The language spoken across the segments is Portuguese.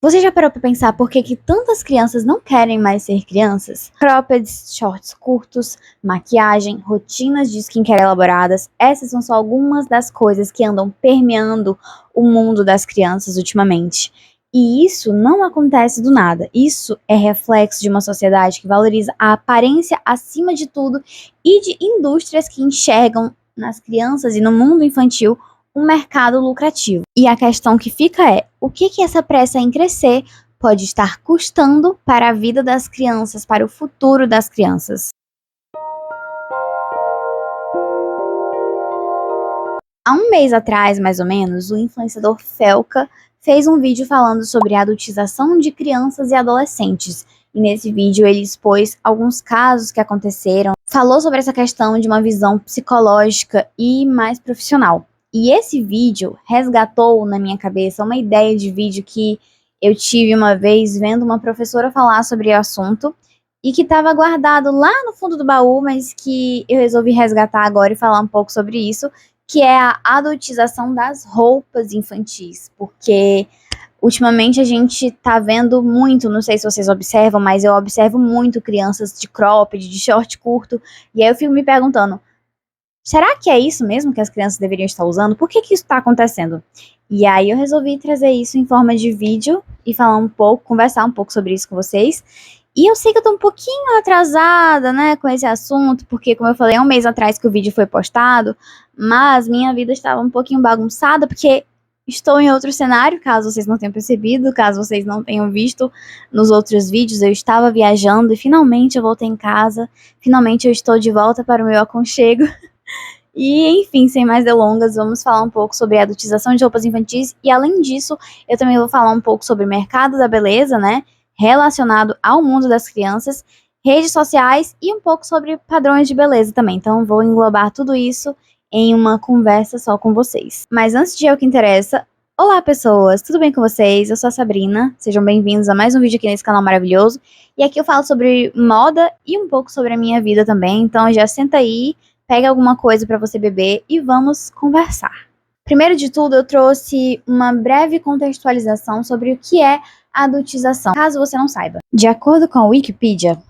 Você já parou pra pensar por que tantas crianças não querem mais ser crianças? Croppeds, shorts curtos, maquiagem, rotinas de skincare elaboradas, essas são só algumas das coisas que andam permeando o mundo das crianças ultimamente. E isso não acontece do nada. Isso é reflexo de uma sociedade que valoriza a aparência acima de tudo e de indústrias que enxergam nas crianças e no mundo infantil um mercado lucrativo. E a questão que fica é: o que essa pressa em crescer pode estar custando para a vida das crianças, para o futuro das crianças? Há um mês atrás, mais ou menos, o influenciador Felca fez um vídeo falando sobre a adultização de crianças e adolescentes. E nesse vídeo ele expôs alguns casos que aconteceram, falou sobre essa questão de uma visão psicológica e mais profissional. E esse vídeo resgatou na minha cabeça uma ideia de vídeo que eu tive uma vez vendo uma professora falar sobre o assunto e que estava guardado lá no fundo do baú, mas que eu resolvi resgatar agora e falar um pouco sobre isso, que é a adultização das roupas infantis, porque ultimamente a gente tá vendo muito, não sei se vocês observam, mas eu observo muito crianças de cropped, de short curto, e aí eu fico me perguntando, será que é isso mesmo que as crianças deveriam estar usando? Por que isso está acontecendo? E aí eu resolvi trazer isso em forma de vídeo e falar um pouco, conversar um pouco sobre isso com vocês. E eu sei que eu tô um pouquinho atrasada, né, com esse assunto, porque, como eu falei, é um mês atrás que o vídeo foi postado, mas minha vida estava um pouquinho bagunçada, porque estou em outro cenário, caso vocês não tenham percebido, caso vocês não tenham visto nos outros vídeos, eu estava viajando e finalmente eu voltei em casa, finalmente eu estou de volta para o meu aconchego. E, enfim, sem mais delongas, vamos falar um pouco sobre a adultização de roupas infantis e, além disso, eu também vou falar um pouco sobre o mercado da beleza, né, relacionado ao mundo das crianças, redes sociais e um pouco sobre padrões de beleza também. Então, vou englobar tudo isso em uma conversa só com vocês. Mas antes de ir ao que interessa, olá pessoas, tudo bem com vocês? Eu sou a Sabrina, sejam bem-vindos a mais um vídeo aqui nesse canal maravilhoso. E aqui eu falo sobre moda e um pouco sobre a minha vida também, então já senta aí, pega alguma coisa para você beber e vamos conversar. Primeiro de tudo, eu trouxe uma breve contextualização sobre o que é a adultização, caso você não saiba. De acordo com a Wikipedia,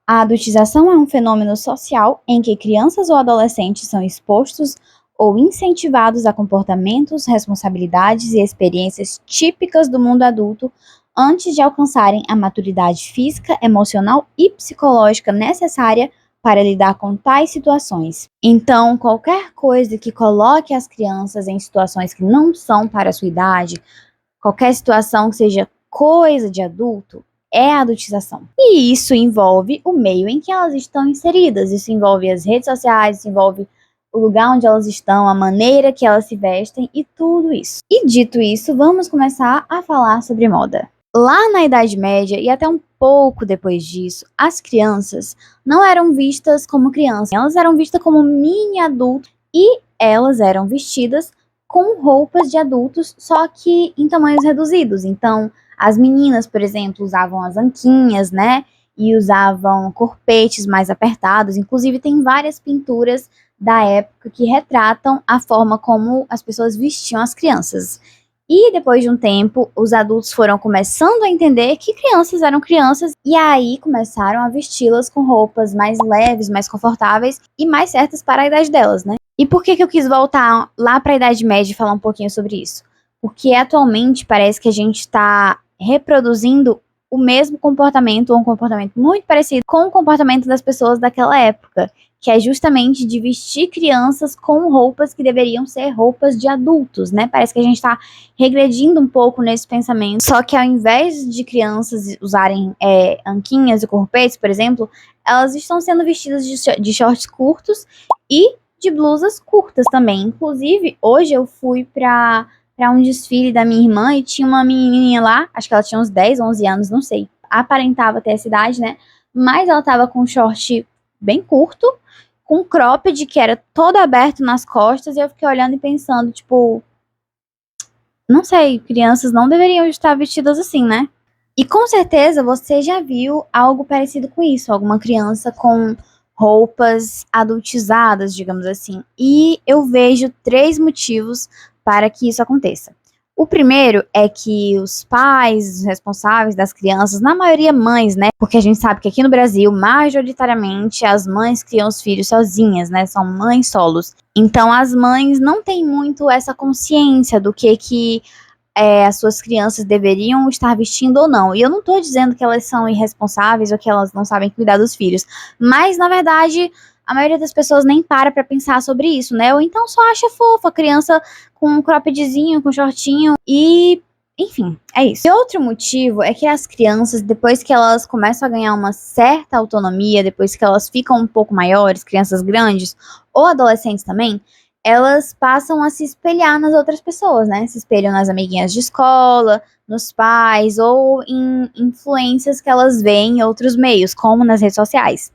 a adultização é um fenômeno social em que crianças ou adolescentes são expostos ou incentivados a comportamentos, responsabilidades e experiências típicas do mundo adulto antes de alcançarem a maturidade física, emocional e psicológica necessária para lidar com tais situações. Então, qualquer coisa que coloque as crianças em situações que não são para a sua idade, qualquer situação que seja coisa de adulto, é a adultização. E isso envolve o meio em que elas estão inseridas, isso envolve as redes sociais, isso envolve o lugar onde elas estão, a maneira que elas se vestem e tudo isso. E dito isso, vamos começar a falar sobre moda. Lá na Idade Média e até um pouco depois disso, as crianças não eram vistas como crianças, elas eram vistas como mini adultos e elas eram vestidas com roupas de adultos, só que em tamanhos reduzidos. Então, as meninas, por exemplo, usavam as anquinhas, né? E usavam corpetes mais apertados. Inclusive, tem várias pinturas da época que retratam a forma como as pessoas vestiam as crianças. E depois de um tempo, os adultos foram começando a entender que crianças eram crianças e aí começaram a vesti-las com roupas mais leves, mais confortáveis e mais certas para a idade delas, né? E por que eu quis voltar lá para a Idade Média e falar um pouquinho sobre isso? Porque atualmente parece que a gente está reproduzindo o mesmo comportamento, ou um comportamento muito parecido com o comportamento das pessoas daquela época, que é justamente de vestir crianças com roupas que deveriam ser roupas de adultos, né? Parece que a gente está regredindo um pouco nesse pensamento, só que ao invés de crianças usarem anquinhas e corpetes, por exemplo, elas estão sendo vestidas de shorts curtos e de blusas curtas também. Inclusive, hoje eu fui para um desfile da minha irmã e tinha uma menininha lá, acho que ela tinha uns 10, 11 anos, não sei. Aparentava ter essa idade, né? Mas ela tava com um short bem curto, com cropped que era todo aberto nas costas, e eu fiquei olhando e pensando, tipo, não sei, crianças não deveriam estar vestidas assim, né? E com certeza você já viu algo parecido com isso, alguma criança com roupas adultizadas, digamos assim. E eu vejo 3 motivos para que isso aconteça. O primeiro é que os pais, os responsáveis das crianças, na maioria mães, né? Porque a gente sabe que aqui no Brasil, majoritariamente, as mães criam os filhos sozinhas, né? São mães solos. Então, as mães não têm muito essa consciência do que as suas crianças deveriam estar vestindo ou não. E eu não estou dizendo que elas são irresponsáveis ou que elas não sabem cuidar dos filhos, mas, na verdade, a maioria das pessoas nem para pensar sobre isso, né? Ou então só acha fofa a criança com um croppedzinho, com shortinho e... Enfim, é isso. E outro motivo é que as crianças, depois que elas começam a ganhar uma certa autonomia, depois que elas ficam um pouco maiores, crianças grandes, ou adolescentes também, elas passam a se espelhar nas outras pessoas, né? Se espelham nas amiguinhas de escola, nos pais ou em influências que elas veem em outros meios, como nas redes sociais.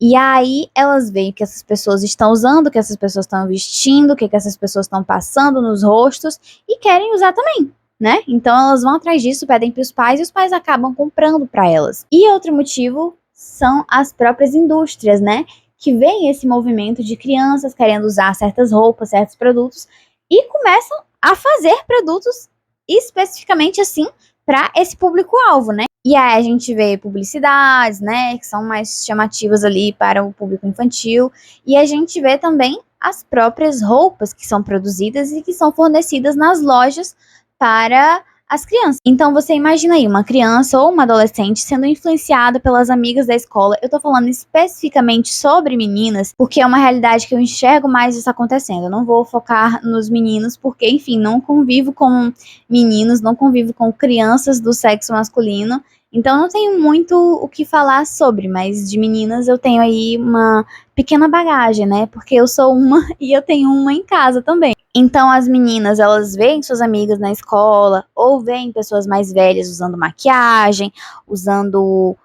E aí elas veem o que essas pessoas estão usando, o que essas pessoas estão vestindo, o que essas pessoas estão passando nos rostos e querem usar também, né? Então elas vão atrás disso, pedem para os pais e os pais acabam comprando para elas. E outro motivo são as próprias indústrias, né? Que veem esse movimento de crianças querendo usar certas roupas, certos produtos e começam a fazer produtos especificamente assim para esse público-alvo, né? E aí a gente vê publicidades, né, que são mais chamativas ali para o público infantil, e a gente vê também as próprias roupas que são produzidas e que são fornecidas nas lojas para as crianças. Então você imagina aí uma criança ou uma adolescente sendo influenciada pelas amigas da escola. Eu tô falando especificamente sobre meninas, porque é uma realidade que eu enxergo mais isso acontecendo. Eu não vou focar nos meninos, porque, enfim, não convivo com meninos, não convivo com crianças do sexo masculino. Então não tenho muito o que falar sobre, mas de meninas eu tenho aí uma pequena bagagem, né? Porque eu sou uma e eu tenho uma em casa também. Então as meninas, elas veem suas amigas na escola ou veem pessoas mais velhas usando maquiagem, usando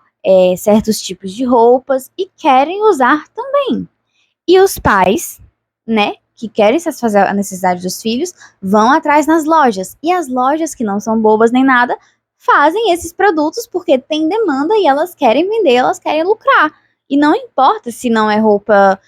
certos tipos de roupas e querem usar também. E os pais, né, que querem satisfazer a necessidade dos filhos, vão atrás nas lojas. E as lojas, que não são bobas nem nada, fazem esses produtos porque tem demanda e elas querem vender, elas querem lucrar. E não importa se não é roupa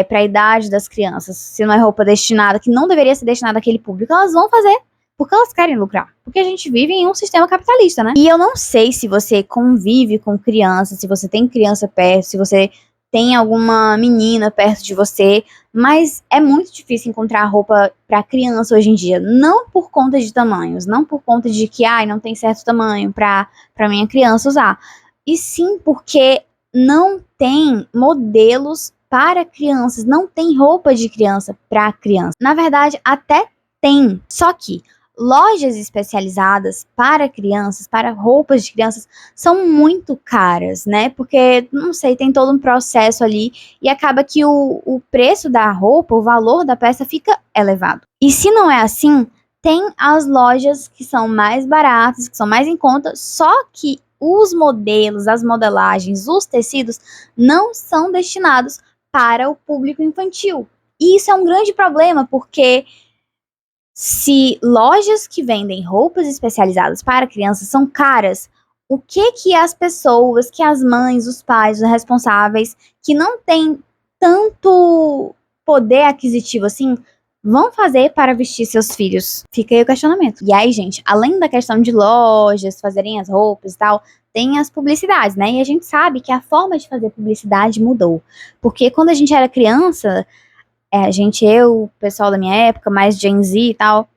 para a idade das crianças, se não é roupa destinada, que não deveria ser destinada àquele público, elas vão fazer porque elas querem lucrar. Porque a gente vive em um sistema capitalista, né? E eu não sei se você convive com crianças, se você tem criança perto, se você tem alguma menina perto de você, mas é muito difícil encontrar roupa para criança hoje em dia, não por conta de tamanhos, não por conta de que não tem certo tamanho para minha criança usar, e sim porque não tem modelos para crianças, não tem roupa de criança para criança. Na verdade, até tem, só que lojas especializadas para crianças, para roupas de crianças, são muito caras, né? Porque, não sei, tem todo um processo ali e acaba que o preço da roupa, o valor da peça fica elevado. E se não é assim, tem as lojas que são mais baratas, que são mais em conta, só que os modelos, as modelagens, os tecidos não são destinados para o público infantil. E isso é um grande problema, porque se lojas que vendem roupas especializadas para crianças são caras, o que as pessoas, que as mães, os pais, os responsáveis, que não têm tanto poder aquisitivo assim, vão fazer para vestir seus filhos? Fica aí o questionamento. E aí, gente, além da questão de lojas fazerem as roupas e tal, tem as publicidades, né? E a gente sabe que a forma de fazer publicidade mudou. Porque quando a gente era criança, o pessoal da minha época, mais Gen Z e tal,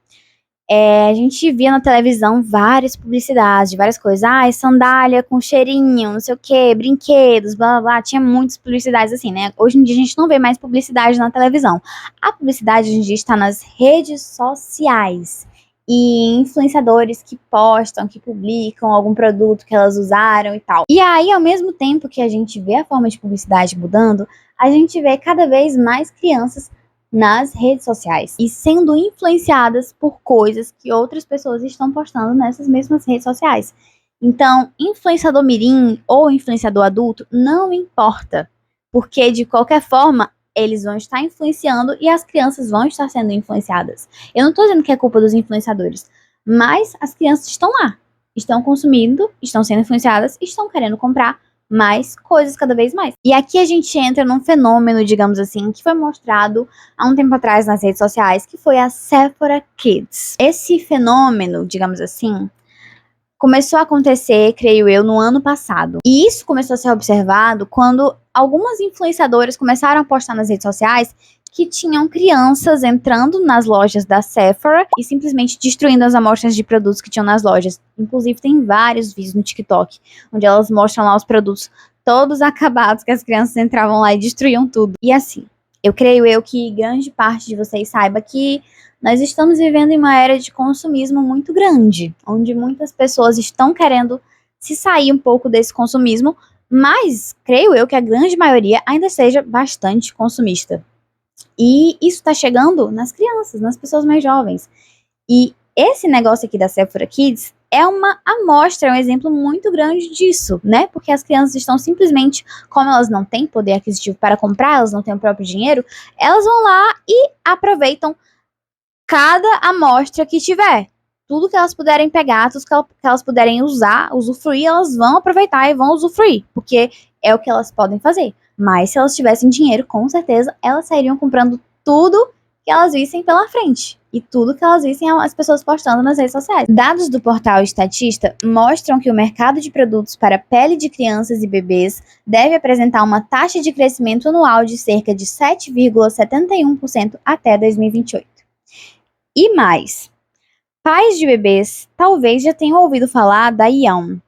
a gente via na televisão várias publicidades de várias coisas. Sandália com cheirinho, não sei o que, brinquedos, blá blá blá. Tinha muitas publicidades assim, né? Hoje em dia a gente não vê mais publicidade na televisão. A publicidade hoje em dia está nas redes sociais. E influenciadores que postam, que publicam algum produto que elas usaram e tal. E aí, ao mesmo tempo que a gente vê a forma de publicidade mudando, a gente vê cada vez mais crianças nas redes sociais e sendo influenciadas por coisas que outras pessoas estão postando nessas mesmas redes sociais. Então, influenciador mirim ou influenciador adulto, não importa, porque de qualquer forma eles vão estar influenciando e as crianças vão estar sendo influenciadas. Eu não estou dizendo que é culpa dos influenciadores, mas as crianças estão lá, estão consumindo, estão sendo influenciadas, estão querendo comprar mas coisas cada vez mais. E aqui a gente entra num fenômeno, digamos assim, que foi mostrado há um tempo atrás nas redes sociais, que foi a Sephora Kids. Esse fenômeno, digamos assim, começou a acontecer, creio eu, no ano passado. E isso começou a ser observado quando algumas influenciadoras começaram a postar nas redes sociais que tinham crianças entrando nas lojas da Sephora e simplesmente destruindo as amostras de produtos que tinham nas lojas. Inclusive, tem vários vídeos no TikTok, onde elas mostram lá os produtos todos acabados, que as crianças entravam lá e destruíam tudo. E assim, eu creio eu que grande parte de vocês saiba que nós estamos vivendo em uma era de consumismo muito grande, onde muitas pessoas estão querendo se sair um pouco desse consumismo, mas creio eu que a grande maioria ainda seja bastante consumista. E isso está chegando nas crianças, nas pessoas mais jovens. E esse negócio aqui da Sephora Kids é uma amostra, é um exemplo muito grande disso, né? Porque as crianças estão simplesmente, como elas não têm poder aquisitivo para comprar, elas não têm o próprio dinheiro, elas vão lá e aproveitam cada amostra que tiver. Tudo que elas puderem pegar, tudo que elas puderem usar, usufruir, elas vão aproveitar e vão usufruir, porque é o que elas podem fazer. Mas se elas tivessem dinheiro, com certeza, elas sairiam comprando tudo que elas vissem pela frente. E tudo que elas vissem as pessoas postando nas redes sociais. Dados do portal Estatista mostram que o mercado de produtos para pele de crianças e bebês deve apresentar uma taxa de crescimento anual de cerca de 7,71% até 2028. E mais, pais de bebês talvez já tenham ouvido falar da Ion,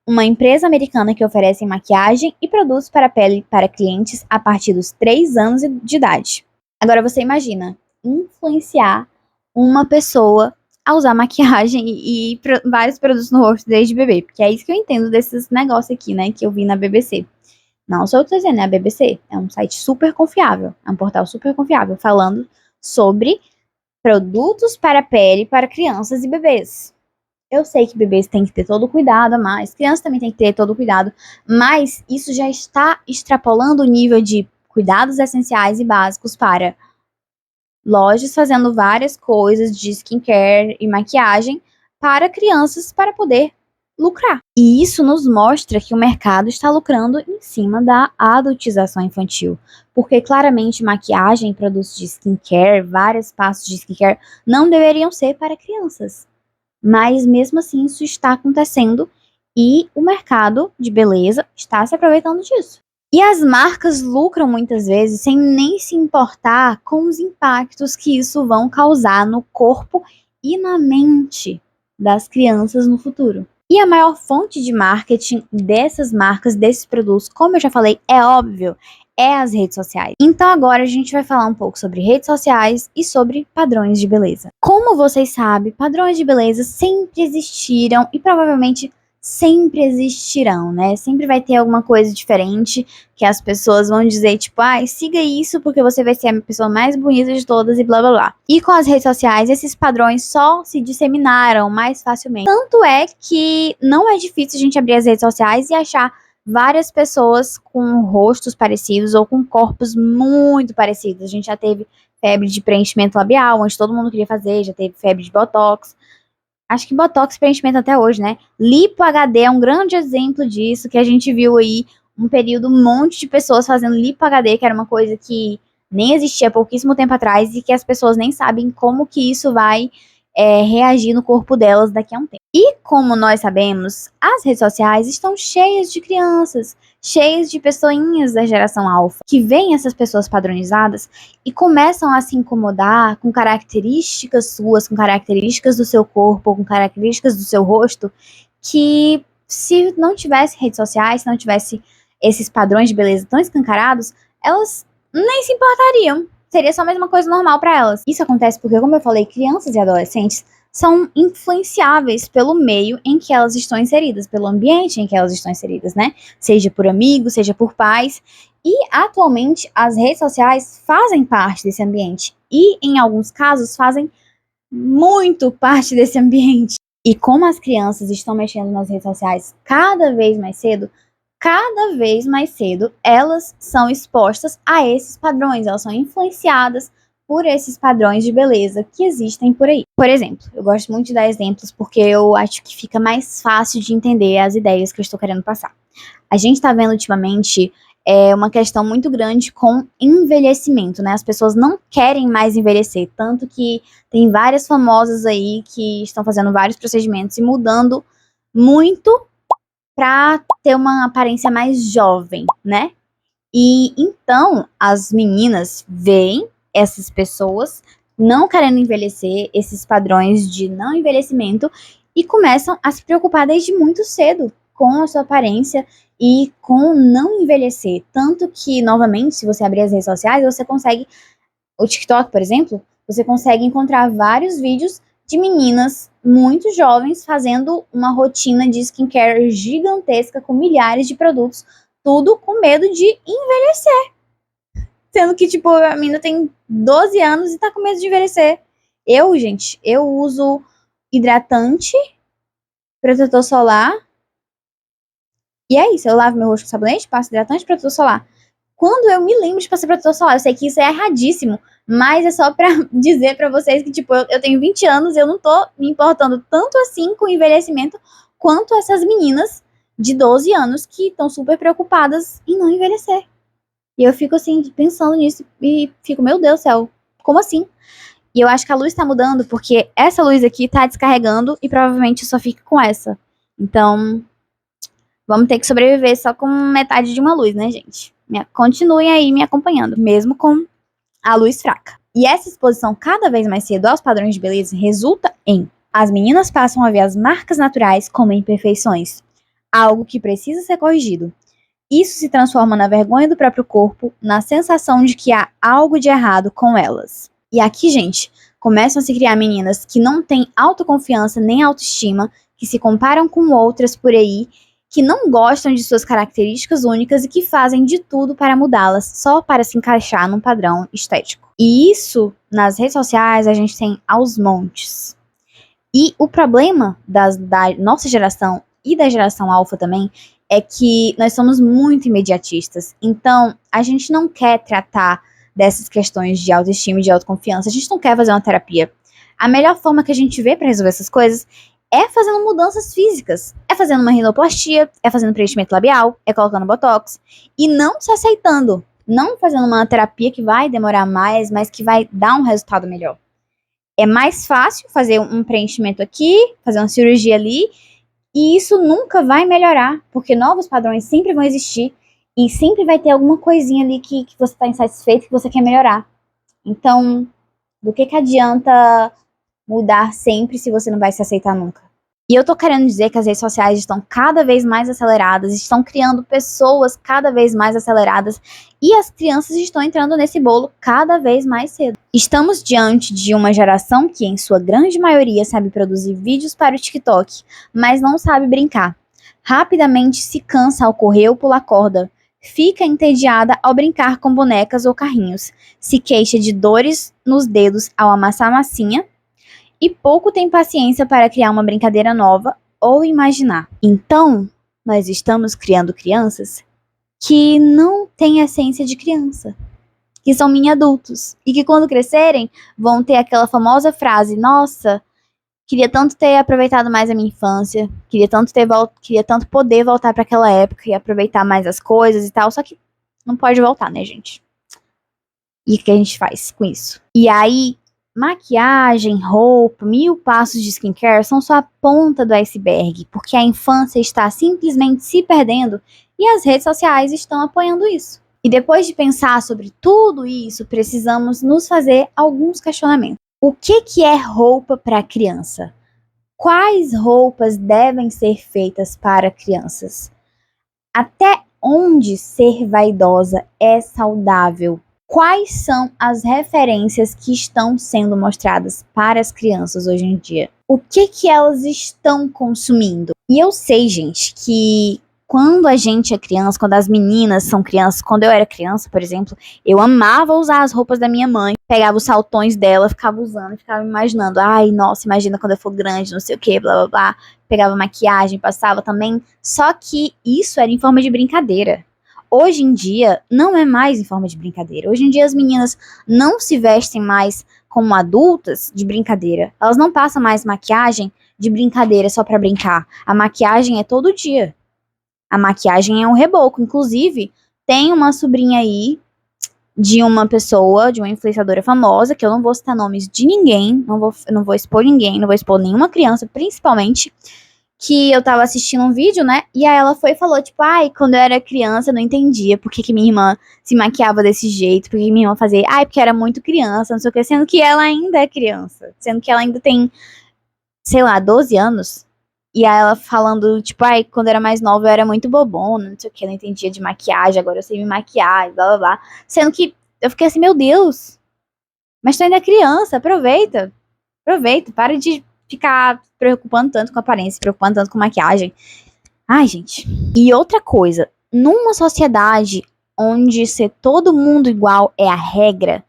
uma empresa americana que oferece maquiagem e produtos para a pele para clientes a partir dos 3 anos de idade. Agora você imagina influenciar uma pessoa a usar maquiagem e vários produtos no rosto desde bebê, porque é isso que eu entendo desses negócios aqui, né, que eu vi na BBC. Não sou eu que tô dizendo, é a BBC, é um site super confiável, é um portal super confiável, falando sobre produtos para a pele para crianças e bebês. Eu sei que bebês têm que ter todo o cuidado, mas crianças também têm que ter todo o cuidado, mas isso já está extrapolando o nível de cuidados essenciais e básicos para lojas fazendo várias coisas de skincare e maquiagem para crianças para poder lucrar. E isso nos mostra que o mercado está lucrando em cima da adultização infantil, porque claramente maquiagem, produtos de skincare, vários passos de skincare não deveriam ser para crianças. Mas mesmo assim isso está acontecendo e o mercado de beleza está se aproveitando disso. E as marcas lucram muitas vezes sem nem se importar com os impactos que isso vão causar no corpo e na mente das crianças no futuro. E a maior fonte de marketing dessas marcas, desses produtos, como eu já falei, é óbvio, é as redes sociais. Então agora a gente vai falar um pouco sobre redes sociais e sobre padrões de beleza. Como vocês sabem, padrões de beleza sempre existiram e provavelmente sempre existirão, né? Sempre vai ter alguma coisa diferente que as pessoas vão dizer, tipo, siga isso porque você vai ser a pessoa mais bonita de todas e blá blá blá. E com as redes sociais, esses padrões só se disseminaram mais facilmente. Tanto é que não é difícil a gente abrir as redes sociais e achar várias pessoas com rostos parecidos ou com corpos muito parecidos. A gente já teve febre de preenchimento labial, onde todo mundo queria fazer, já teve febre de botox. Acho que botox preenchimento até hoje, né? Lipo HD é um grande exemplo disso, que a gente viu aí um período, um monte de pessoas fazendo lipo HD, que era uma coisa que nem existia há pouquíssimo tempo atrás e que as pessoas nem sabem como que isso vai reagir no corpo delas daqui a um tempo. E como nós sabemos, as redes sociais estão cheias de crianças, cheias de pessoinhas da geração alfa, que veem essas pessoas padronizadas e começam a se incomodar com características suas, com características do seu corpo, com características do seu rosto, que se não tivesse redes sociais, se não tivesse esses padrões de beleza tão escancarados, elas nem se importariam. Seria só a mesma coisa normal para elas. Isso acontece porque, como eu falei, crianças e adolescentes são influenciáveis pelo meio em que elas estão inseridas, pelo ambiente em que elas estão inseridas, né? Seja por amigos, seja por pais. E, atualmente, as redes sociais fazem parte desse ambiente. E, em alguns casos, fazem muito parte desse ambiente. E como as crianças estão mexendo nas redes sociais cada vez mais cedo, elas são expostas a esses padrões, elas são influenciadas por esses padrões de beleza que existem por aí. Por exemplo, eu gosto muito de dar exemplos porque eu acho que fica mais fácil de entender as ideias que eu estou querendo passar. A gente está vendo ultimamente uma questão muito grande com envelhecimento, né? As pessoas não querem mais envelhecer, tanto que tem várias famosas aí que estão fazendo vários procedimentos e mudando muito para ter uma aparência mais jovem, né? E então as meninas veem essas pessoas não querendo envelhecer, esses padrões de não envelhecimento, e começam a se preocupar desde muito cedo com a sua aparência e com não envelhecer. Tanto que, novamente, se você abrir as redes sociais, você consegue, o TikTok, por exemplo, você consegue encontrar vários vídeos de meninas muito jovens fazendo uma rotina de skincare gigantesca com milhares de produtos, tudo com medo de envelhecer. Sendo que, tipo, a menina tem 12 anos e tá com medo de envelhecer. Gente, eu uso hidratante, protetor solar, e é isso. Eu lavo meu rosto com sabonete, passo hidratante, protetor solar. Quando eu me lembro de passar protetor solar, eu sei que isso é erradíssimo, mas é só pra dizer pra vocês que, tipo, eu tenho 20 anos e eu não tô me importando tanto assim com o envelhecimento quanto essas meninas de 12 anos que estão super preocupadas em não envelhecer. E eu fico assim, pensando nisso e fico, meu Deus do céu, como assim? E eu acho que a luz tá mudando porque essa luz aqui tá descarregando e provavelmente eu só fico com essa. Então, vamos ter que sobreviver só com metade de uma luz, né, gente? Continuem aí me acompanhando, mesmo com a luz fraca. E essa exposição cada vez mais cedo aos padrões de beleza resulta em as meninas passam a ver as marcas naturais como imperfeições, algo que precisa ser corrigido. Isso se transforma na vergonha do próprio corpo, na sensação de que há algo de errado com elas. E aqui, gente, começam a se criar meninas que não têm autoconfiança nem autoestima, que se comparam com outras por aí, que não gostam de suas características únicas e que fazem de tudo para mudá-las só para se encaixar num padrão estético. E isso, nas redes sociais, a gente tem aos montes. E o problema da nossa geração e da geração alfa também é que nós somos muito imediatistas. Então, a gente não quer tratar dessas questões de autoestima e de autoconfiança. A gente não quer fazer uma terapia. A melhor forma que a gente vê para resolver essas coisas é fazendo mudanças físicas. É fazendo uma rinoplastia, é fazendo preenchimento labial, é colocando botox. E não se aceitando. Não fazendo uma terapia que vai demorar mais, mas que vai dar um resultado melhor. É mais fácil fazer um preenchimento aqui, fazer uma cirurgia ali, e isso nunca vai melhorar, porque novos padrões sempre vão existir e sempre vai ter alguma coisinha ali que você está insatisfeito, que você quer melhorar. Então, do que adianta mudar sempre se você não vai se aceitar nunca? E eu tô querendo dizer que as redes sociais estão cada vez mais aceleradas, estão criando pessoas cada vez mais aceleradas e as crianças estão entrando nesse bolo cada vez mais cedo. Estamos diante de uma geração que, em sua grande maioria, sabe produzir vídeos para o TikTok, mas não sabe brincar. Rapidamente se cansa ao correr ou pular corda, fica entediada ao brincar com bonecas ou carrinhos, se queixa de dores nos dedos ao amassar massinha, e pouco tem paciência para criar uma brincadeira nova ou imaginar. Então, nós estamos criando crianças que não têm a essência de criança, que são mini adultos, e que quando crescerem vão ter aquela famosa frase: nossa, queria tanto ter aproveitado mais a minha infância, queria tanto poder voltar para aquela época e aproveitar mais as coisas e tal, só que não pode voltar, né, gente? E o que a gente faz com isso? E aí, maquiagem, roupa, 1000 passos de skincare são só a ponta do iceberg, porque a infância está simplesmente se perdendo e as redes sociais estão apoiando isso. E depois de pensar sobre tudo isso, precisamos nos fazer alguns questionamentos. O que é roupa para criança? Quais roupas devem ser feitas para crianças? Até onde ser vaidosa é saudável? Quais são as referências que estão sendo mostradas para as crianças hoje em dia? O que elas estão consumindo? E eu sei, gente, que quando a gente é criança, quando as meninas são crianças, quando eu era criança, por exemplo, eu amava usar as roupas da minha mãe, pegava os saltões dela, ficava usando, ficava imaginando, ai, nossa, imagina quando eu for grande, não sei o que, blá, blá, blá. Pegava maquiagem, passava também, só que isso era em forma de brincadeira. hoje em dia não é mais em forma de brincadeira. Hoje em dia as meninas não se vestem mais como adultas de brincadeira. Elas não passam mais maquiagem de brincadeira só pra brincar. A maquiagem é todo dia. A maquiagem é um reboco. Inclusive, tem uma sobrinha aí de uma pessoa, de uma influenciadora famosa, que eu não vou citar nomes de ninguém, não vou expor ninguém, não vou expor nenhuma criança, principalmente, que eu tava assistindo um vídeo, né, e aí ela foi e falou, tipo, ai, quando eu era criança eu não entendia por que minha irmã se maquiava desse jeito, por que minha irmã fazia, ai, porque era muito criança, não sei o que, sendo que ela ainda é criança, sendo que ela ainda tem, sei lá, 12 anos, e aí ela falando, tipo, ai, quando eu era mais nova eu era muito bobona, não sei o que, eu não entendia de maquiagem, agora eu sei me maquiar, blá blá blá. Sendo que eu fiquei assim, meu Deus, mas tu ainda é criança, aproveita, para de ficar se preocupando tanto com aparência, se preocupando tanto com maquiagem. Ai, gente. E outra coisa, numa sociedade onde ser todo mundo igual é a regra,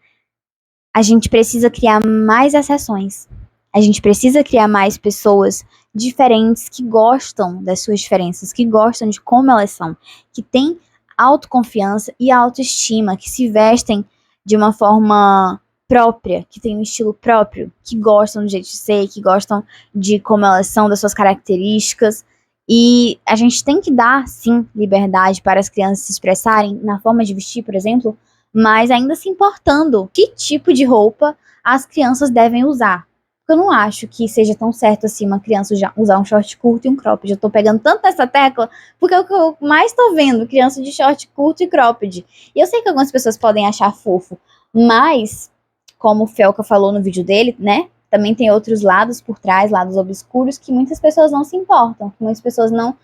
a gente precisa criar mais exceções. A gente precisa criar mais pessoas diferentes que gostam das suas diferenças, que gostam de como elas são, que têm autoconfiança e autoestima, que se vestem de uma forma própria, que têm um estilo próprio, que gostam do jeito de ser, que gostam de como elas são, das suas características. E a gente tem que dar, sim, liberdade para as crianças se expressarem na forma de vestir, por exemplo, mas ainda se importando que tipo de roupa as crianças devem usar. Eu não acho que seja tão certo assim uma criança usar um short curto e um cropped. Eu tô pegando tanto essa tecla, porque é o que eu mais tô vendo, criança de short curto e cropped. E eu sei que algumas pessoas podem achar fofo, mas, como o Felca falou no vídeo dele, né, também tem outros lados por trás, lados obscuros, que muitas pessoas não se importam, que muitas pessoas não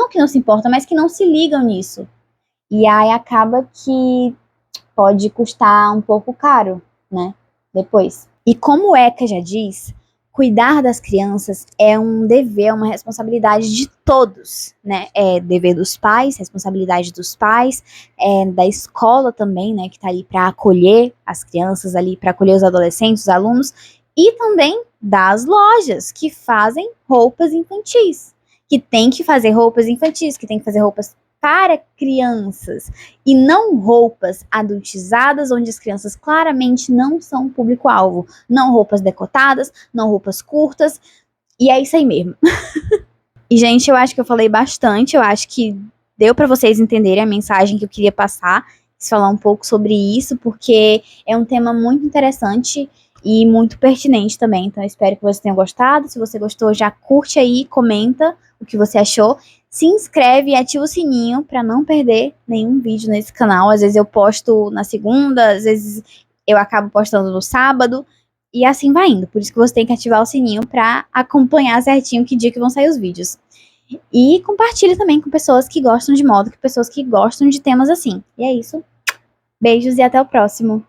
que não se importam, mas que não se ligam nisso. E aí acaba que pode custar um pouco caro, né, depois. E como o ECA já diz, cuidar das crianças é um dever, uma responsabilidade de todos, né? É dever dos pais, responsabilidade dos pais, da escola também, né? Que tá ali para acolher as crianças, ali para acolher os adolescentes, os alunos, e também das lojas que fazem roupas infantis, que tem que fazer roupas infantis, que tem que fazer roupas para crianças e não roupas adultizadas, onde as crianças claramente não são público-alvo. Não roupas decotadas, não roupas curtas, e é isso aí mesmo. E, gente, eu acho que eu falei bastante, eu acho que deu para vocês entenderem a mensagem que eu queria passar, falar um pouco sobre isso, porque é um tema muito interessante e muito pertinente também, então eu espero que vocês tenham gostado. Se você gostou, já curte aí, comenta o que você achou, se inscreve e ativa o sininho para não perder nenhum vídeo nesse canal. Às vezes eu posto na segunda, às vezes eu acabo postando no sábado, e assim vai indo. Por isso que você tem que ativar o sininho para acompanhar certinho que dia que vão sair os vídeos. E compartilhe também com pessoas que gostam de moda, com pessoas que gostam de temas assim. E é isso. Beijos e até o próximo.